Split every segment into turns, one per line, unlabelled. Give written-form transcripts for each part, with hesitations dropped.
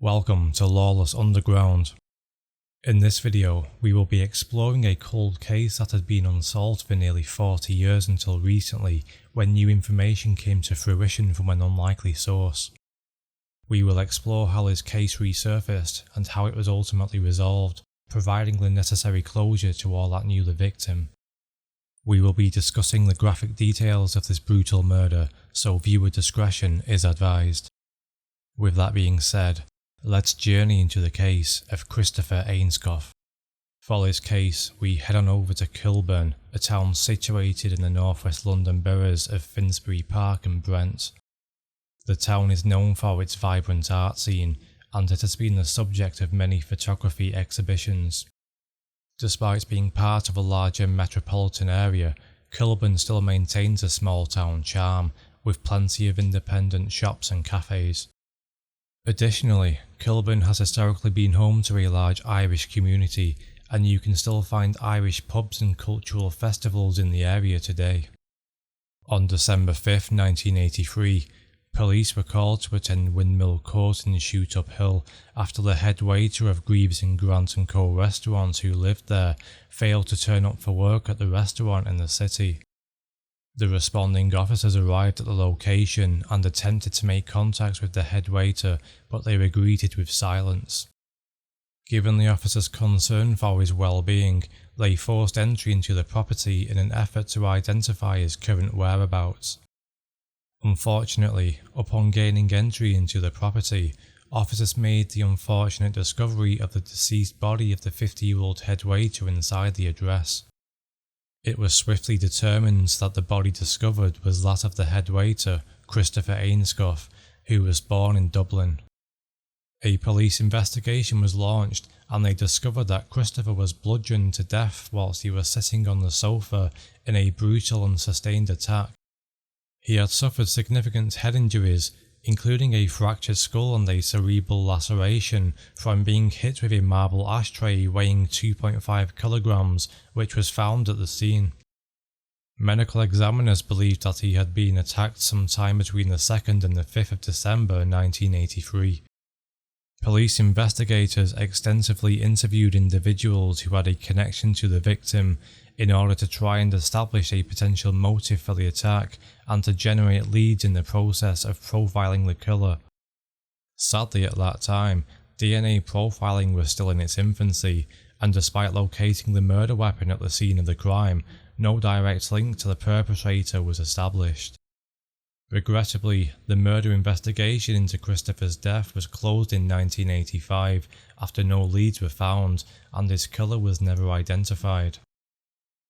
Welcome to Lawless Underground. In this video, we will be exploring a cold case that had been unsolved for nearly 40 years until recently, when new information came to fruition from an unlikely source. We will explore how this case resurfaced and how it was ultimately resolved, providing the necessary closure to all that knew the victim. We will be discussing the graphic details of this brutal murder, so viewer discretion is advised. With that being said, let's journey into the case of Christopher Ainscough. For this case, we head on over to Kilburn, a town situated in the northwest London boroughs of Finsbury Park and Brent. The town is known for its vibrant art scene, and it has been the subject of many photography exhibitions. Despite being part of a larger metropolitan area, Kilburn still maintains a small town charm, with plenty of independent shops and cafes. Additionally, Kilburn has historically been home to a large Irish community, and you can still find Irish pubs and cultural festivals in the area today. On December 5, 1983, police were called to attend Windmill Court in Shoot Up Hill after the head waiter of Greaves and Grant & Co restaurant who lived there failed to turn up for work at the restaurant in the city. The responding officers arrived at the location and attempted to make contact with the head waiter, but they were greeted with silence. Given the officers' concern for his well-being, they forced entry into the property in an effort to identify his current whereabouts. Unfortunately, upon gaining entry into the property, officers made the unfortunate discovery of the deceased body of the 50-year-old head waiter inside the address. It was swiftly determined that the body discovered was that of the head waiter, Christopher Ainscough, who was born in Dublin. A police investigation was launched, and they discovered that Christopher was bludgeoned to death whilst he was sitting on the sofa in a brutal and sustained attack. He had suffered significant head injuries, including a fractured skull and a cerebral laceration from being hit with a marble ashtray weighing 2.5 kilograms, which was found at the scene. Medical examiners believed that he had been attacked sometime between the 2nd and the 5th of December 1983. Police investigators extensively interviewed individuals who had a connection to the victim in order to try and establish a potential motive for the attack and to generate leads in the process of profiling the killer. Sadly, at that time, DNA profiling was still in its infancy, and despite locating the murder weapon at the scene of the crime, no direct link to the perpetrator was established. Regrettably, the murder investigation into Christopher's death was closed in 1985 after no leads were found and his killer was never identified.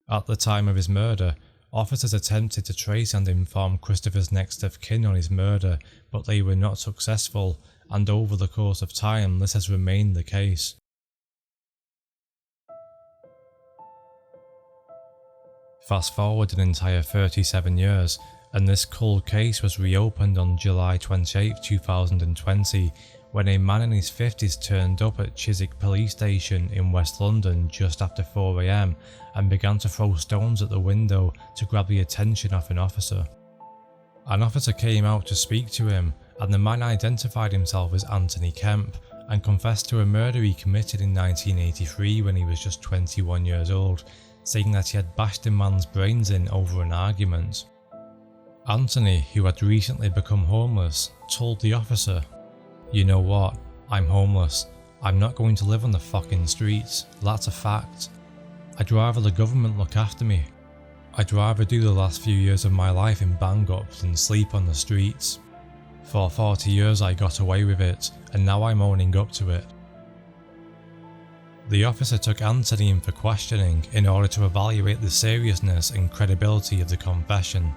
At the time of his murder, officers attempted to trace and inform Christopher's next of kin on his murder, but they were not successful, and over the course of time this has remained the case. Fast forward an entire 37 years, and this cold case was reopened on July 28, 2020, when a man in his 50s turned up at Chiswick Police Station in West London just after 4 AM and began to throw stones at the window to grab the attention of an officer. An officer came out to speak to him, and the man identified himself as Anthony Kemp and confessed to a murder he committed in 1983 when he was just 21 years old, saying that he had bashed the man's brains in over an argument. Anthony, who had recently become homeless, told the officer, "You know what, I'm homeless. I'm not going to live on the fucking streets, that's a fact. I'd rather the government look after me. I'd rather do the last few years of my life in bang-ups than sleep on the streets. For 40 years I got away with it, and now I'm owning up to it." The officer took Anthony in for questioning in order to evaluate the seriousness and credibility of the confession.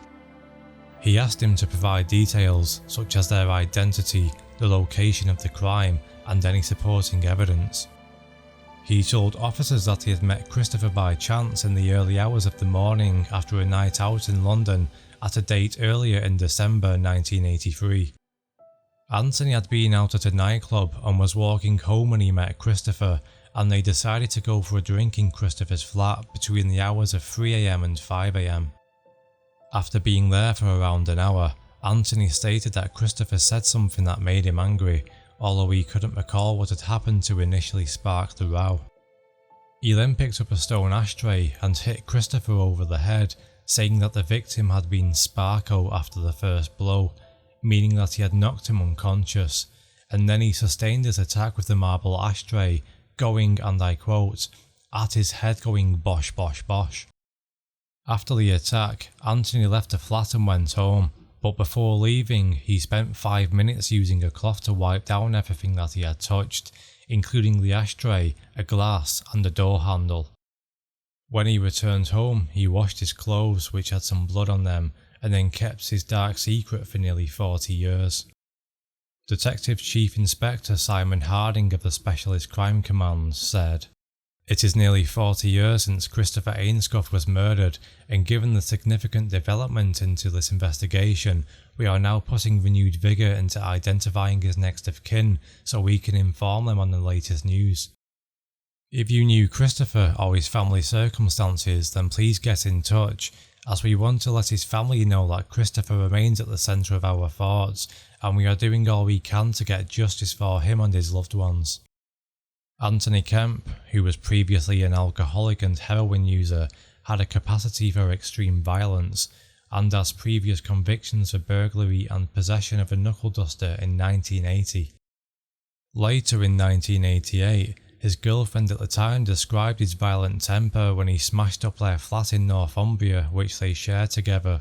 He asked him to provide details such as their identity, the location of the crime, and any supporting evidence. He told officers that he had met Christopher by chance in the early hours of the morning after a night out in London at a date earlier in December 1983. Anthony had been out at a nightclub and was walking home when he met Christopher, and they decided to go for a drink in Christopher's flat between the hours of 3 AM and 5 AM. After being there for around an hour, Anthony stated that Christopher said something that made him angry, although he couldn't recall what had happened to initially spark the row. He then picked up a stone ashtray and hit Christopher over the head, saying that the victim had been Sparko after the first blow, meaning that he had knocked him unconscious, and then he sustained his attack with the marble ashtray, going, and I quote, "at his head going bosh bosh bosh." After the attack, Anthony left the flat and went home, but before leaving he spent 5 minutes using a cloth to wipe down everything that he had touched, including the ashtray, a glass and a door handle. When he returned home, he washed his clothes, which had some blood on them, and then kept his dark secret for nearly 40 years. Detective Chief Inspector Simon Harding of the Specialist Crime Command said, "It is nearly 40 years since Christopher Ainscough was murdered, and given the significant development into this investigation, we are now putting renewed vigour into identifying his next of kin so we can inform them on the latest news. If you knew Christopher or his family circumstances, then please get in touch, as we want to let his family know that Christopher remains at the centre of our thoughts, and we are doing all we can to get justice for him and his loved ones." Anthony Kemp, who was previously an alcoholic and heroin user, had a capacity for extreme violence, and has previous convictions for burglary and possession of a knuckle duster in 1980. Later in 1988, his girlfriend at the time described his violent temper when he smashed up their flat in Northumbria, which they shared together.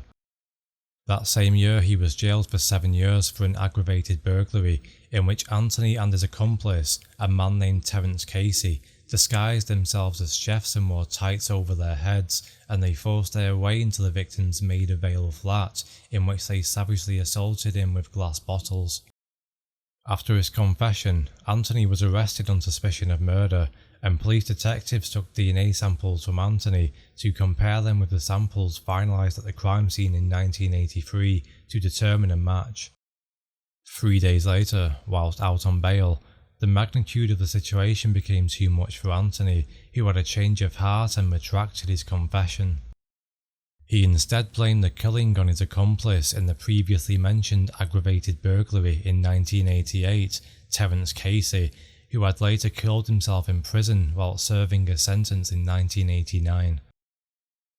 That same year he was jailed for 7 years for an aggravated burglary, in which Anthony and his accomplice, a man named Terence Casey, disguised themselves as chefs and wore tights over their heads, and they forced their way into the victim's Maida Vale flat, in which they savagely assaulted him with glass bottles. After his confession, Anthony was arrested on suspicion of murder, and police detectives took DNA samples from Anthony to compare them with the samples finalised at the crime scene in 1983 to determine a match. 3 days later, whilst out on bail, the magnitude of the situation became too much for Anthony, who had a change of heart and retracted his confession. He instead blamed the killing on his accomplice in the previously mentioned aggravated burglary in 1988, Terence Casey, who had later killed himself in prison while serving a sentence in 1989.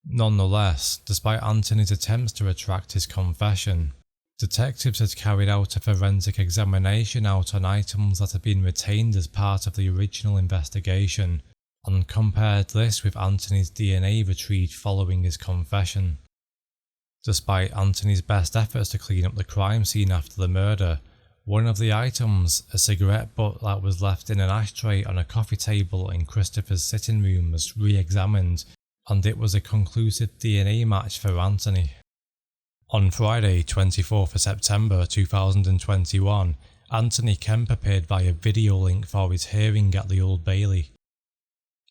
Nonetheless, despite Anthony's attempts to retract his confession, detectives had carried out a forensic examination out on items that had been retained as part of the original investigation, and compared this with Anthony's DNA retrieved following his confession. Despite Anthony's best efforts to clean up the crime scene after the murder, one of the items, a cigarette butt that was left in an ashtray on a coffee table in Christopher's sitting room, was re-examined, and it was a conclusive DNA match for Anthony. On Friday, 24th of September 2021, Anthony Kemp appeared via video link for his hearing at the Old Bailey.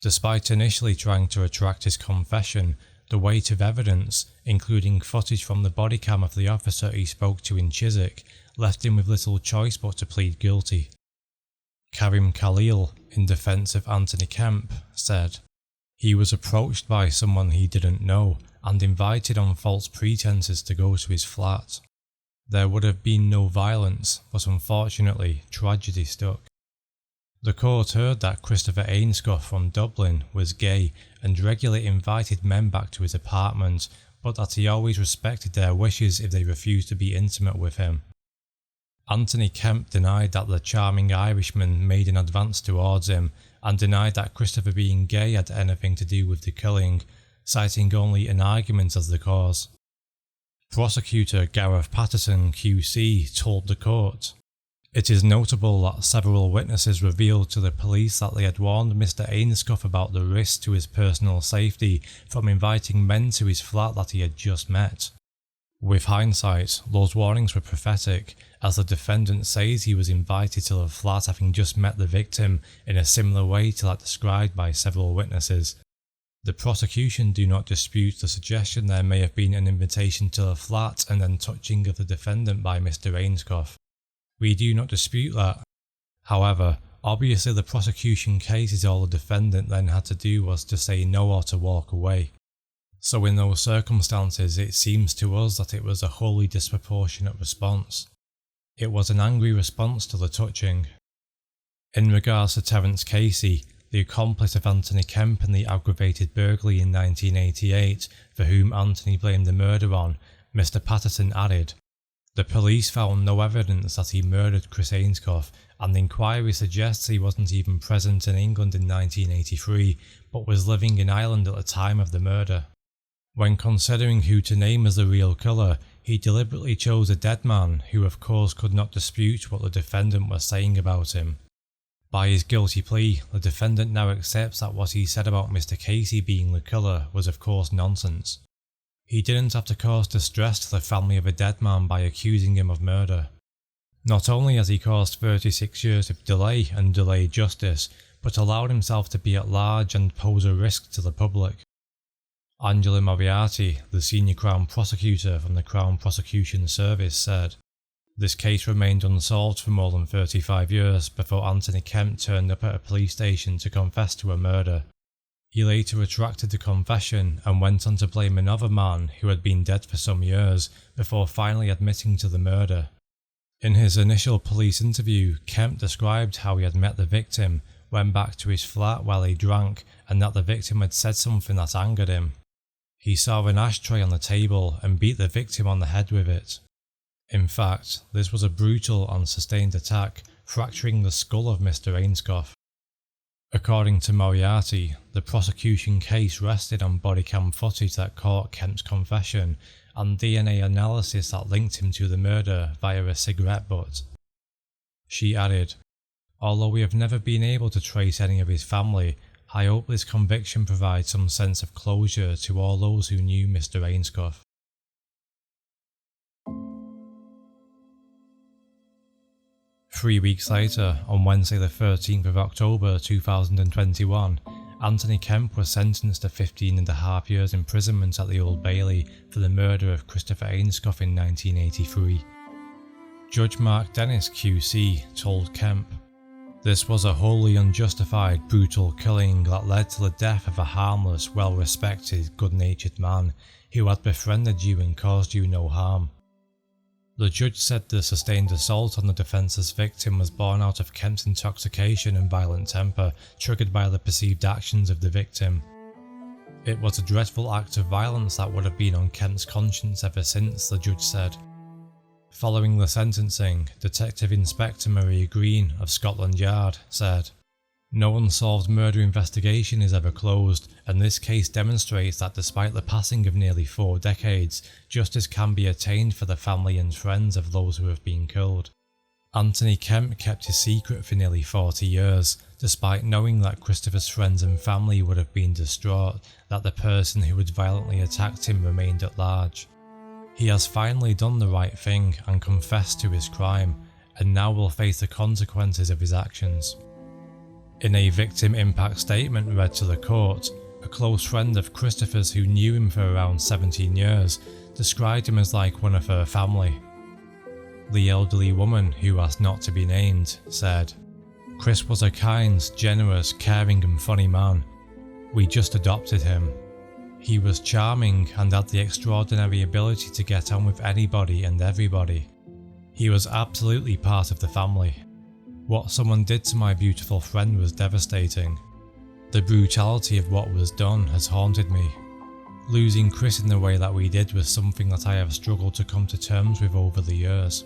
Despite initially trying to retract his confession, the weight of evidence, including footage from the body cam of the officer he spoke to in Chiswick, left him with little choice but to plead guilty. Karim Khalil, in defence of Anthony Kemp, said, "He was approached by someone he didn't know and invited on false pretenses to go to his flat. There would have been no violence, but unfortunately tragedy stuck." The court heard that Christopher Ainscough from Dublin was gay and regularly invited men back to his apartment, but that he always respected their wishes if they refused to be intimate with him. Anthony Kemp denied that the charming Irishman made an advance towards him, and denied that Christopher being gay had anything to do with the killing, citing only an argument as the cause. Prosecutor Gareth Patterson QC told the court, "It is notable that several witnesses revealed to the police that they had warned Mr. Ainscough about the risk to his personal safety from inviting men to his flat that he had just met. With hindsight, those warnings were prophetic, as the defendant says he was invited to the flat having just met the victim in a similar way to that described by several witnesses. The prosecution do not dispute the suggestion there may have been an invitation to the flat and then touching of the defendant by Mr. Ainscough. We do not dispute that. However, obviously the prosecution case is all the defendant then had to do was to say no or to walk away. So in those circumstances it seems to us that it was a wholly disproportionate response. It was an angry response to the touching, In regards to Terence Casey, the accomplice of Anthony Kemp in the aggravated burglary in 1988, for whom Anthony blamed the murder on, Mr. Patterson added, "The police found no evidence that he murdered Chris Ainscough, and the inquiry suggests he wasn't even present in England in 1983, but was living in Ireland at the time of the murder." When considering who to name as the real killer, he deliberately chose a dead man who of course could not dispute what the defendant was saying about him. By his guilty plea, the defendant now accepts that what he said about Mr. Casey being the killer was of course nonsense. He didn't have to cause distress to the family of a dead man by accusing him of murder. Not only has he caused 36 years of delay and delayed justice, but allowed himself to be at large and pose a risk to the public. Angela Moriarty, the senior Crown prosecutor from the Crown Prosecution Service, said, "This case remained unsolved for more than 35 years before Anthony Kemp turned up at a police station to confess to a murder. He later retracted the confession and went on to blame another man who had been dead for some years before finally admitting to the murder." In his initial police interview, Kemp described how he had met the victim, went back to his flat while he drank, and that the victim had said something that angered him. He saw an ashtray on the table and beat the victim on the head with it. In fact, this was a brutal and sustained attack, fracturing the skull of Mr. Ainscough. According to Moriarty, the prosecution case rested on body cam footage that caught Kemp's confession and DNA analysis that linked him to the murder via a cigarette butt. She added, "Although we have never been able to trace any of his family, I hope this conviction provides some sense of closure to all those who knew Mr. Ainscough." Three weeks later, on Wednesday the 13th of October 2021, Anthony Kemp was sentenced to 15.5 years imprisonment at the Old Bailey for the murder of Christopher Ainscough in 1983. Judge Mark Dennis QC told Kemp, "This was a wholly unjustified, brutal killing that led to the death of a harmless, well-respected, good-natured man who had befriended you and caused you no harm." The judge said the sustained assault on the defence's victim was born out of Kemp's intoxication and violent temper, triggered by the perceived actions of the victim. "It was a dreadful act of violence that would have been on Kemp's conscience ever since," the judge said. Following the sentencing, Detective Inspector Maria Green of Scotland Yard said, "No unsolved murder investigation is ever closed, and this case demonstrates that despite the passing of nearly 4 decades, justice can be attained for the family and friends of those who have been killed." Anthony Kemp kept his secret for nearly 40 years, despite knowing that Christopher's friends and family would have been distraught that the person who had violently attacked him remained at large. He has finally done the right thing and confessed to his crime, and now will face the consequences of his actions. In a victim impact statement read to the court, a close friend of Christopher's who knew him for around 17 years described him as like one of her family. The elderly woman, who asked not to be named, said, "Chris was a kind, generous, caring and funny man. We just adopted him. He was charming and had the extraordinary ability to get on with anybody and everybody. He was absolutely part of the family. What someone did to my beautiful friend was devastating. The brutality of what was done has haunted me. Losing Chris in the way that we did was something that I have struggled to come to terms with over the years.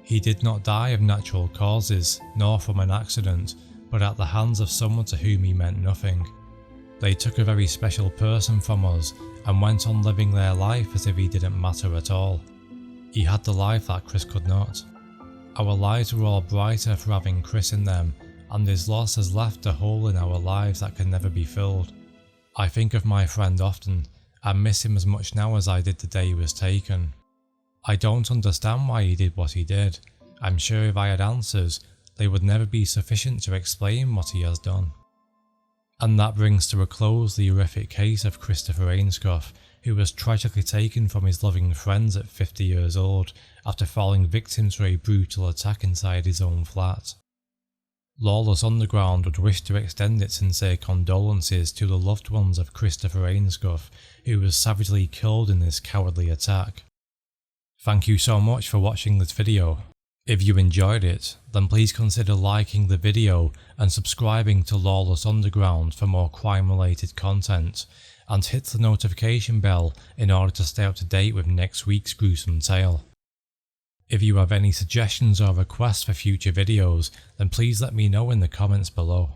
He did not die of natural causes, nor from an accident, but at the hands of someone to whom he meant nothing. They took a very special person from us and went on living their life as if he didn't matter at all. He had the life that Chris could not. Our lives were all brighter for having Chris in them, and his loss has left a hole in our lives that can never be filled. I think of my friend often, and miss him as much now as I did the day he was taken. I don't understand why he did what he did. I'm sure if I had answers, they would never be sufficient to explain what he has done." And that brings to a close the horrific case of Christopher Ainscough, who was tragically taken from his loving friends at 50 years old after falling victim to a brutal attack inside his own flat. Lawless Underground would wish to extend its sincere condolences to the loved ones of Christopher Ainscough, who was savagely killed in this cowardly attack. Thank you so much for watching this video. If you enjoyed it, then please consider liking the video and subscribing to Lawless Underground for more crime related content, and hit the notification bell in order to stay up to date with next week's gruesome tale. If you have any suggestions or requests for future videos, then please let me know in the comments below.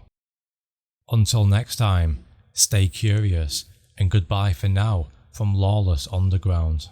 Until next time, stay curious, and goodbye for now from Lawless Underground.